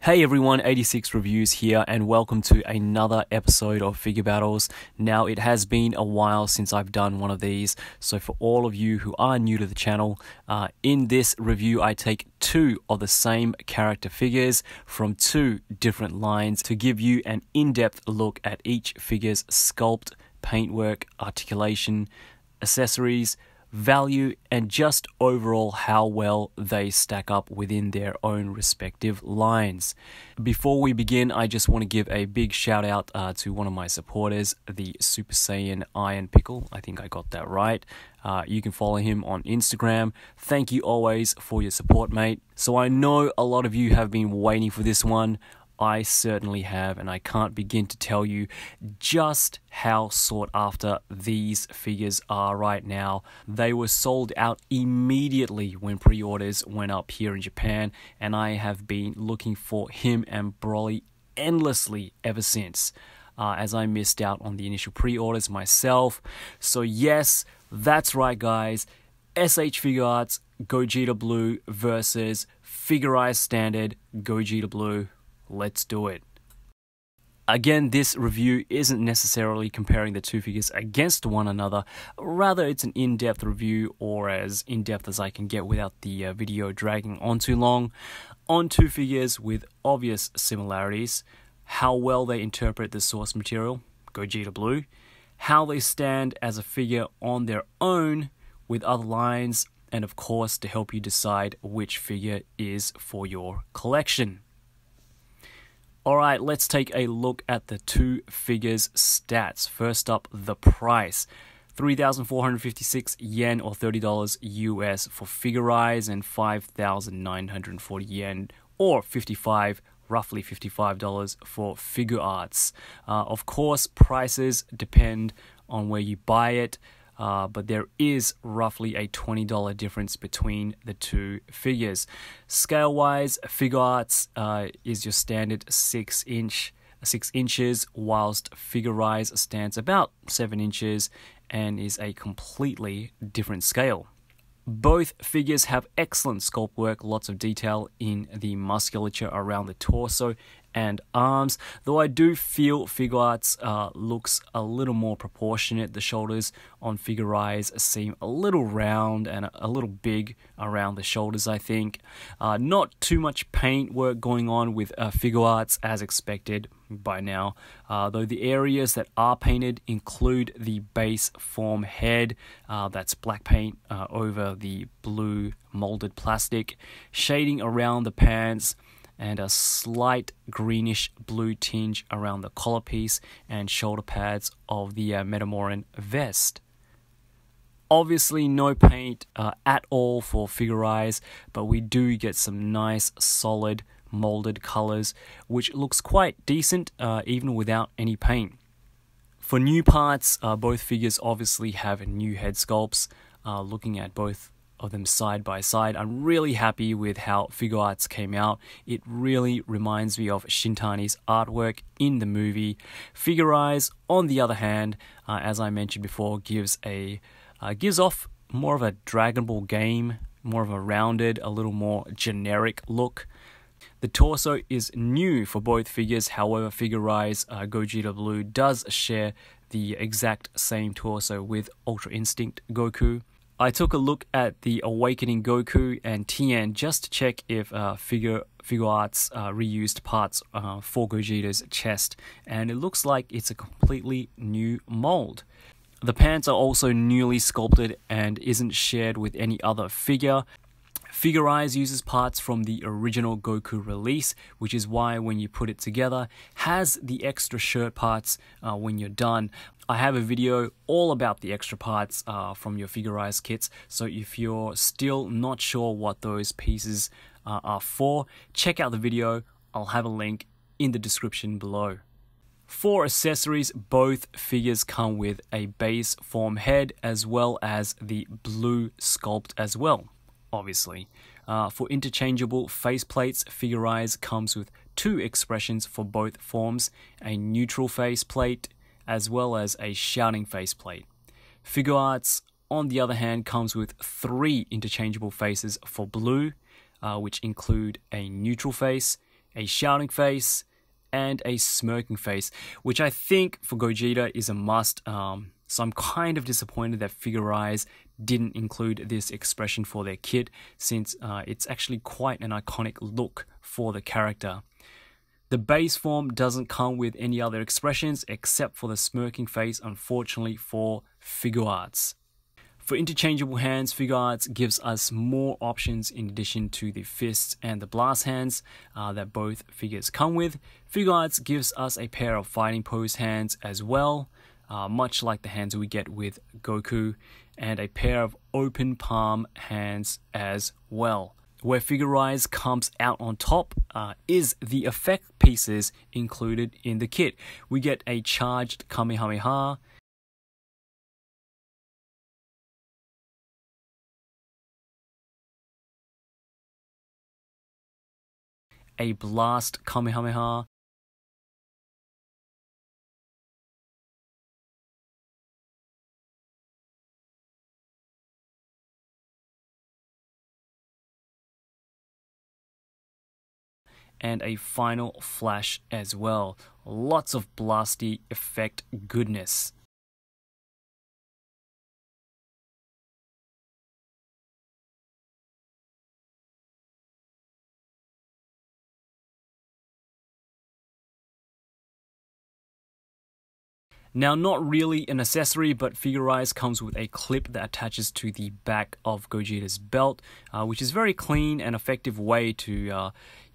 Hey everyone, 86 Reviews here, and welcome to another episode of Figure Battles. Now, it has been a while since I've done one of these, so for all of you who are new to the channel, in this review I take two of the same character figures from two different lines to give you an in-depth look at each figure's sculpt, paintwork, articulation, accessories, value, and just overall how well they stack up within their own respective lines. Before we begin, I just want to give a big shout out to one of my supporters, the Super Saiyan Iron Pickle. I think I got that right. You can follow him on Instagram. Thank you always for your support, mate. So I know a lot of you have been waiting for this one. I certainly have, and I can't begin to tell you just how sought after these figures are right now. They were sold out immediately when pre-orders went up here in Japan, and I have been looking for him and Broly endlessly ever since, as I missed out on the initial pre-orders myself. So yes, that's right guys, SH Figuarts Gogeta Blue versus Figurized Standard Gogeta Blue. Let's do it. Again, this review isn't necessarily comparing the two figures against one another. Rather, it's an in-depth review, or as in-depth as I can get without the video dragging on too long, on two figures with obvious similarities, how well they interpret the source material, Gogeta Blue, how they stand as a figure on their own with other lines, and of course to help you decide which figure is for your collection. Alright, let's take a look at the two figures' stats. First up, the price. 3,456 yen or $30 US for Figurize, and 5,940 yen or roughly $55 for Figuarts. Of course, prices depend on where you buy it. But there is roughly a $20 difference between the two figures. Scale-wise, Figuarts is your standard 6 inches, whilst Figurize stands about 7 inches and is a completely different scale. Both figures have excellent sculpt work, lots of detail in the musculature around the torso and arms, though I do feel Figuarts looks a little more proportionate. The shoulders on Figurize seem a little round and a little big around the shoulders, I think. Not too much paint work going on with Figuarts as expected by now, though the areas that are painted include the base form head, that's black paint over the blue molded plastic, shading around the pants, and a slight greenish blue tinge around the collar piece and shoulder pads of the Metamoran vest. Obviously no paint at all for Figurize, but we do get some nice solid molded colors, which looks quite decent even without any paint. For new parts, both figures obviously have new head sculpts. Looking at both of them side by side, I'm really happy with how Figuarts came out. It really reminds me of Shintani's artwork in the movie. Figurize, on the other hand, as I mentioned before, gives off more of a Dragon Ball game, more of a rounded, a little more generic look. The torso is new for both figures, however Figurize Gogeta Blue does share the exact same torso with Ultra Instinct Goku. I took a look at the Awakening Goku and Tien just to check if Figuarts reused parts for Gogeta's chest, and it looks like it's a completely new mold. The pants are also newly sculpted and isn't shared with any other figure. Figurize uses parts from the original Goku release, which is why when you put it together, has the extra shirt parts when you're done. I have a video all about the extra parts from your Figurize kits, so if you're still not sure what those pieces are for, check out the video. I'll have a link in the description below. For accessories, both figures come with a base form head as well as the blue sculpt as well, obviously. For interchangeable faceplates, Figurize comes with two expressions for both forms, a neutral faceplate as well as a shouting faceplate. Figuarts, on the other hand, comes with three interchangeable faces for blue, which include a neutral face, a shouting face, and a smirking face, which I think for Gogeta is a must. So I'm kind of disappointed that Figuarts didn't include this expression for their kit, since it's actually quite an iconic look for the character. The base form doesn't come with any other expressions except for the smirking face, unfortunately, for Figuarts. For interchangeable hands, Figuarts gives us more options in addition to the fists and the blast hands that both figures come with. Figuarts gives us a pair of fighting pose hands as well, much like the hands we get with Goku, and a pair of open palm hands as well. Where Figuarts comes out on top is the effect pieces included in the kit. We get a charged Kamehameha, a blast Kamehameha, and a final flash as well. Lots of blasty effect goodness. Now, not really an accessory, but Figuarts comes with a clip that attaches to the back of Gogeta's belt, which is a very clean and effective way to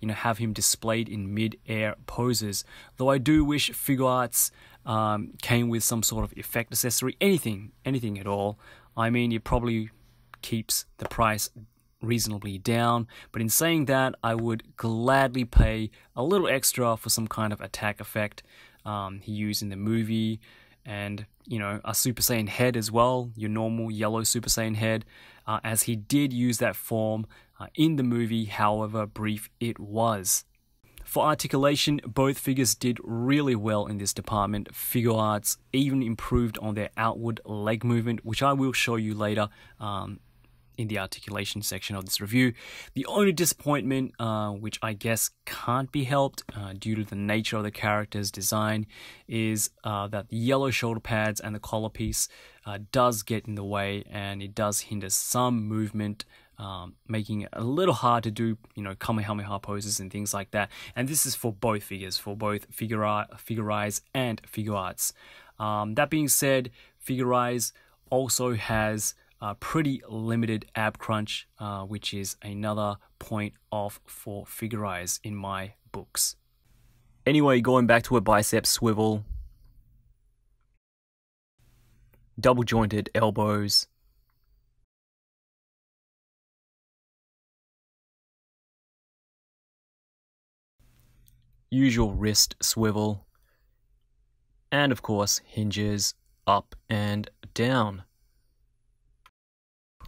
have him displayed in mid-air poses. Though I do wish Figuarts came with some sort of effect accessory, anything at all. I mean, it probably keeps the price reasonably down, but in saying that, I would gladly pay a little extra for some kind of attack effect he used in the movie, and a Super Saiyan head as well, your normal yellow Super Saiyan head, as he did use that form in the movie, however brief it was. For articulation, both figures did really well in this department. Figuarts even improved on their outward leg movement, which I will show you later in the articulation section of this review. The only disappointment, which I guess can't be helped due to the nature of the character's design, is that the yellow shoulder pads and the collar piece does get in the way, and it does hinder some movement, making it a little hard to do, Kamehameha poses and things like that. And this is for both figures, for both Figuarts and Figuarts. That being said, Figuarts also has pretty limited ab crunch, which is another point off for Figuarts in my books. Anyway, going back to a bicep swivel, double jointed elbows, usual wrist swivel, and of course hinges up and down.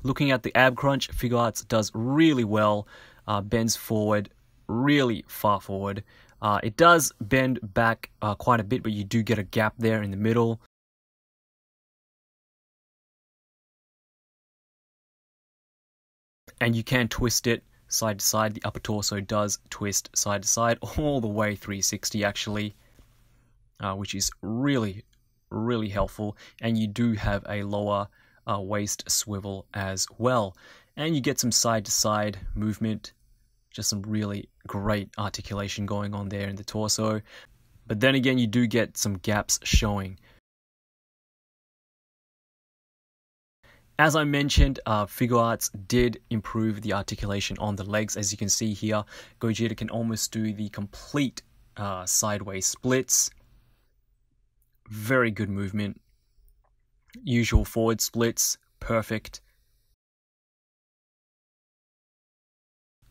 Looking at the ab crunch, Figuarts does really well, bends forward really far forward. It does bend back quite a bit, but you do get a gap there in the middle. And you can twist it side to side. The upper torso does twist side to side, all the way 360 actually, which is really helpful. And you do have a lower waist swivel as well, and you get some side to side movement, just some really great articulation going on there in the torso. But then again, you do get some gaps showing. As I mentioned, Figuarts did improve the articulation on the legs. As you can see here, Gogeta can almost do the complete sideways splits. Very good movement. Usual forward splits, perfect.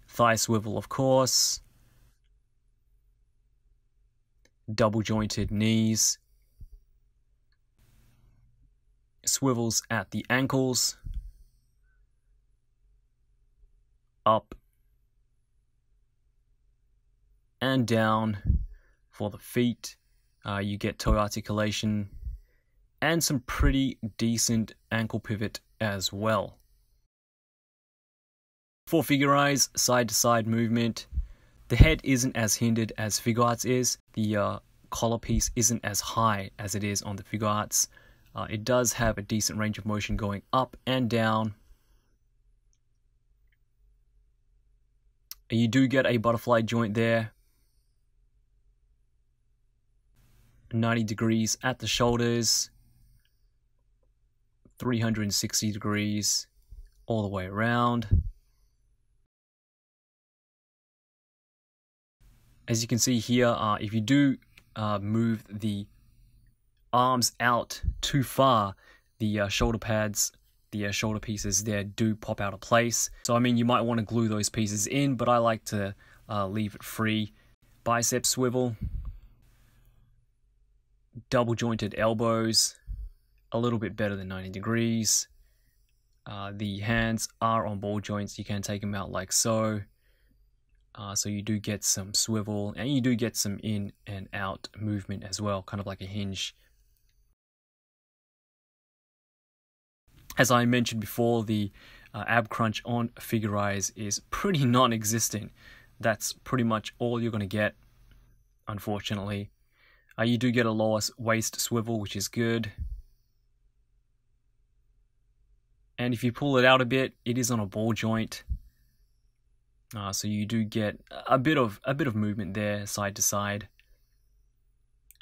Thigh swivel, of course. Double jointed knees. Swivels at the ankles. Up and down for the feet. You get toe articulation and some pretty decent ankle pivot as well. For Figuarts, side to side movement, The head isn't as hindered as FIGUARTS is. The collar piece isn't as high as it is on the FIGUARTS. It does have a decent range of motion going up and down. You do get a butterfly joint there. 90 degrees at the shoulders. 360 degrees all the way around. As you can see here, if you do move the arms out too far, the shoulder pads, the shoulder pieces there do pop out of place. So I mean, you might want to glue those pieces in, but I like to leave it free. Bicep swivel, double jointed elbows, a little bit better than 90 degrees. The hands are on ball joints. You can take them out like so. So you do get some swivel, and you do get some in and out movement as well, kind of like a hinge. As I mentioned before, the ab crunch on FIGUARTS is pretty non-existent. That's pretty much all you're going to get, unfortunately. You do get a lower waist swivel, which is good. And if you pull it out a bit, it is on a ball joint. So you do get a bit of movement there, side to side.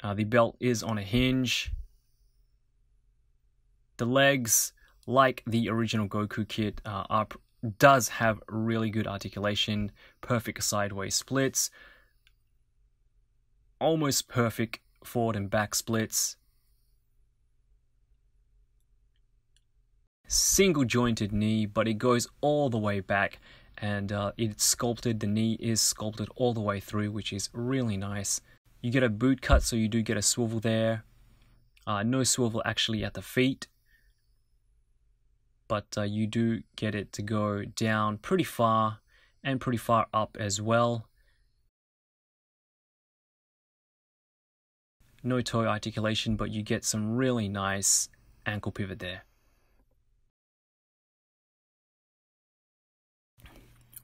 The belt is on a hinge. The legs, like the original Goku kit, does have really good articulation, perfect sideways splits, almost perfect forward and back splits, single jointed knee, but it goes all the way back, and it's sculpted. The knee is sculpted all the way through, which is really nice. You get a boot cut, so you do get a swivel there. No swivel actually at the feet, but you do get it to go down pretty far and pretty far up as well. No toe articulation, but you get some really nice ankle pivot there.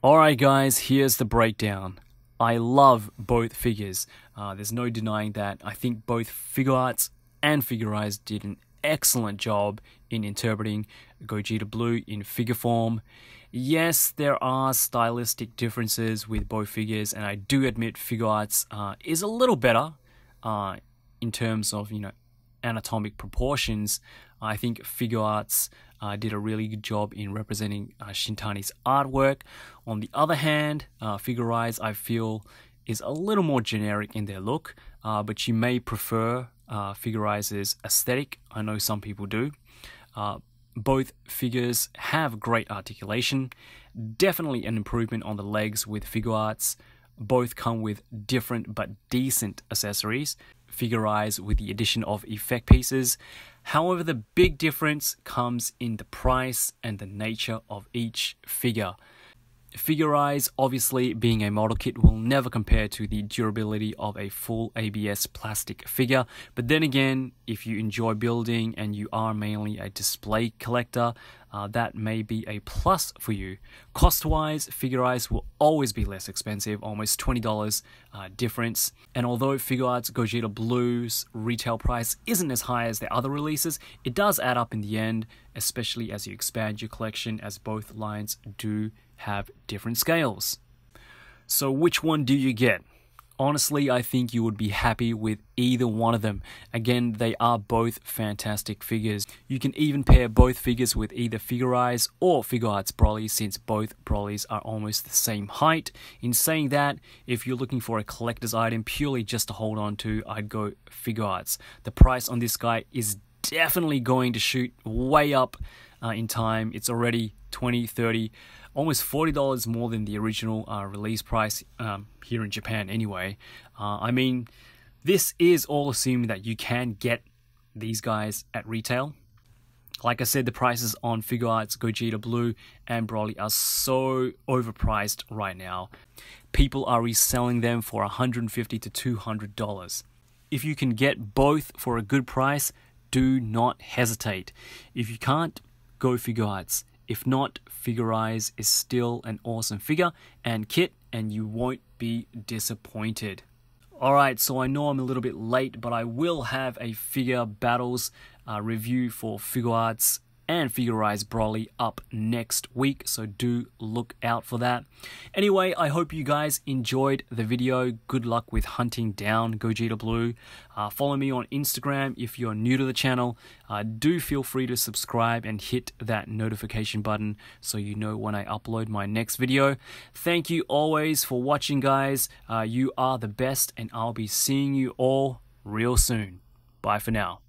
Alright guys, here's the breakdown. I love both figures. There's no denying that. I think both FIGUARTS and FIGURTS did an excellent job in interpreting Gogeta Blue in figure form. Yes, there are stylistic differences with both figures, and I do admit FIGUARTS is a little better in terms of, anatomic proportions. I think FIGUARTS did a really good job in representing Shintani's artwork. On the other hand, FIGURTS, I feel, is a little more generic in their look, but you may prefer FIGURTS' aesthetic. I know some people do. Both figures have great articulation. Definitely an improvement on the legs with FIGUARTS. Both come with different but decent accessories. FIGURTS with the addition of effect pieces. However, the big difference comes in the price and the nature of each figure. FIGURTS, obviously being a model kit, will never compare to the durability of a full ABS plastic figure. But then again, if you enjoy building and you are mainly a display collector, that may be a plus for you. Cost-wise, FIGURTS will always be less expensive, almost $20 difference. And although FIGUARTS Gogeta Blue's retail price isn't as high as the other releases, it does add up in the end, especially as you expand your collection, as both lines do have different scales. So which one do you get? Honestly, I think you would be happy with either one of them. Again, they are both fantastic figures. You can even pair both figures with either FIGURTS or FIGUARTS Broly, since both Brolys are almost the same height. In saying that, if you're looking for a collector's item purely just to hold on to, I'd go FIGUARTS. The price on this guy is definitely going to shoot way up in time. It's already $20, $30, almost $40 more than the original release price here in Japan anyway. I mean, this is all assuming that you can get these guys at retail. Like I said, the prices on FIGUARTS Gogeta Blue and Broly are so overpriced right now. People are reselling them for $150 to $200. If you can get both for a good price, do not hesitate. If you can't, go FIGUARTS. If not, FIGURTS is still an awesome figure and kit, and you won't be disappointed. Alright, so I know I'm a little bit late, but I will have a figure battles review for FIGUARTS and Figurize Broly up next week, so do look out for that. Anyway, I hope you guys enjoyed the video. Good luck with hunting down Gogeta Blue. Follow me on Instagram if you're new to the channel. Do feel free to subscribe and hit that notification button so you know when I upload my next video. Thank you always for watching, guys. You are the best, and I'll be seeing you all real soon. Bye for now.